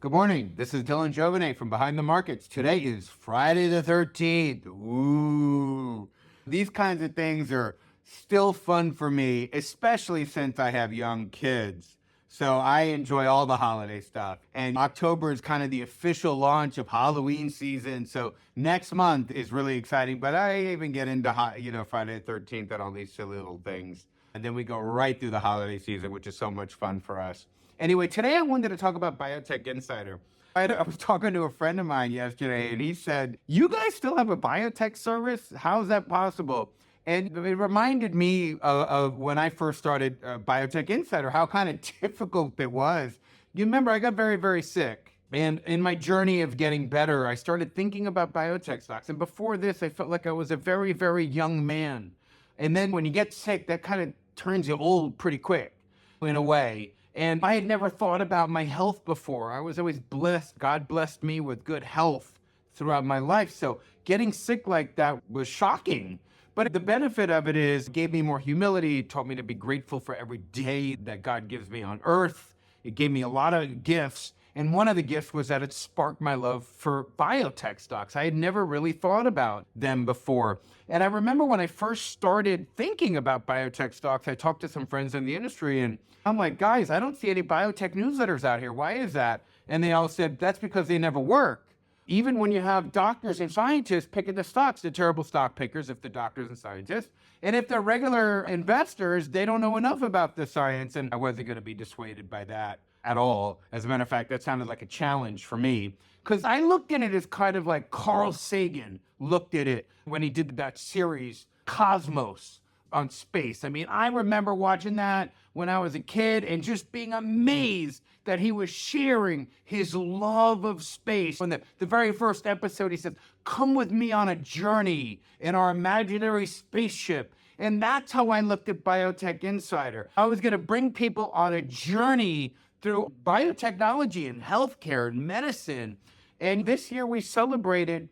Good morning. This is Dylan Jovine from Behind the Markets. Today is Friday the 13th. Ooh. These kinds of things are still fun for me, especially since I have young kids. So I enjoy all the holiday stuff. And October is kind of the official launch of Halloween season. So next month is really exciting. But I even get into Friday the 13th and all these silly little things. And then we go right through the holiday season, which is so much fun for us. Anyway, today I wanted to talk about Biotech Insider. I was talking to a friend of mine yesterday, and he said, "You guys still have a biotech service? How is that possible?" And it reminded me of when I first started Biotech Insider, how kind of difficult it was. You remember, I got very, very sick. And in my journey of getting better, I started thinking about biotech stocks. And before this, I felt like I was a very, very young man. And then when you get sick, that kind of turns you old pretty quick in a way. And I had never thought about my health before. I was always blessed. God blessed me with good health throughout my life. So getting sick like that was shocking. But the benefit of it is it gave me more humility. It taught me to be grateful for every day that God gives me on earth. It gave me a lot of gifts. And one of the gifts was that it sparked my love for biotech stocks. I had never really thought about them before. And I remember when I first started thinking about biotech stocks, I talked to some friends in the industry and I'm like, guys, I don't see any biotech newsletters out here. Why is that? And they all said, that's because they never work. Even when you have doctors and scientists picking the stocks, they're terrible stock pickers if they're doctors and scientists. And if they're regular investors, they don't know enough about the science. And I wasn't going to be dissuaded by that at all. As a matter of fact, that sounded like a challenge for me because I looked at it as kind of like Carl Sagan looked at it when he did that series Cosmos on space. I mean, I remember watching that when I was a kid and just being amazed that he was sharing his love of space. When the very first episode, he said, "Come with me on a journey in our imaginary spaceship." And that's how I looked at Biotech Insider. I was going to bring people on a journey through biotechnology and healthcare and medicine. And this year we celebrated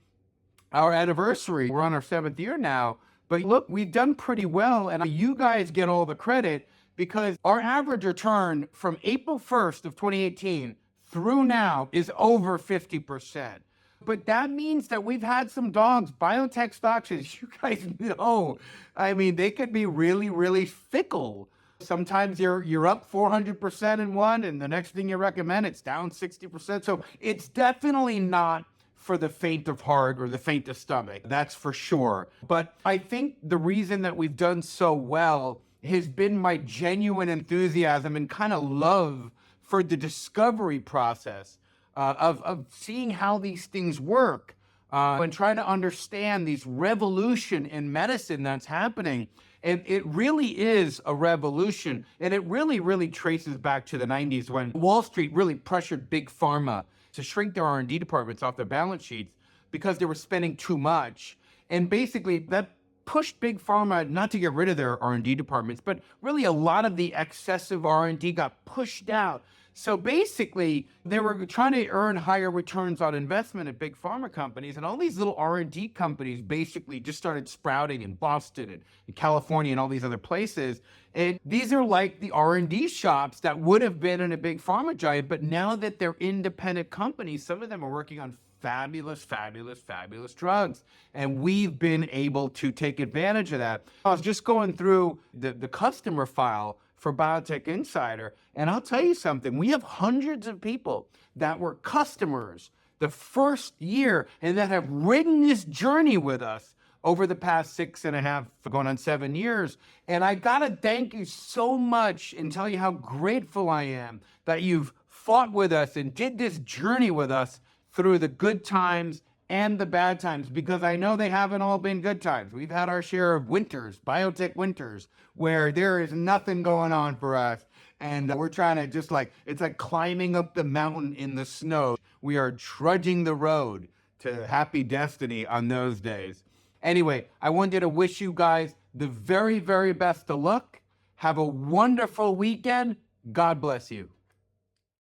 our anniversary. We're on our 7th year now. But look, we've done pretty well. And you guys get all the credit because our average return from April 1st of 2018 through now is over 50%. But that means that we've had some dogs. Biotech stocks, as you guys know, I mean, they could be really, really fickle. Sometimes you're up 400% in one, and the next thing you recommend, it's down 60%. So it's definitely not for the faint of heart or the faint of stomach. That's for sure. But I think the reason that we've done so well has been my genuine enthusiasm and kind of love for the discovery process of seeing how these things work and trying to understand these revolution in medicine that's happening. And it really is a revolution. And it really, really traces back to the 90s when Wall Street really pressured big pharma to shrink their R&D departments off their balance sheets because they were spending too much. And basically that pushed big pharma not to get rid of their R&D departments, but really a lot of the excessive R&D got pushed out. So basically, they were trying to earn higher returns on investment at big pharma companies, and all these little R&D companies basically just started sprouting in Boston and in California and all these other places. And these are like the R&D shops that would have been in a big pharma giant, but now that they're independent companies, some of them are working on fabulous, fabulous, fabulous drugs. And we've been able to take advantage of that. I was just going through the customer file for Biotech Insider. And I'll tell you something, we have hundreds of people that were customers the first year and that have ridden this journey with us over the past 6.5, going on 7 years. And I gotta thank you so much and tell you how grateful I am that you've fought with us and did this journey with us through the good times and the bad times, because I know they haven't all been good times. We've had our share of winters, biotech winters, where there is nothing going on for us. And we're trying to it's like climbing up the mountain in the snow. We are trudging the road to happy destiny on those days. Anyway, I wanted to wish you guys the very, very best of luck. Have a wonderful weekend. God bless you.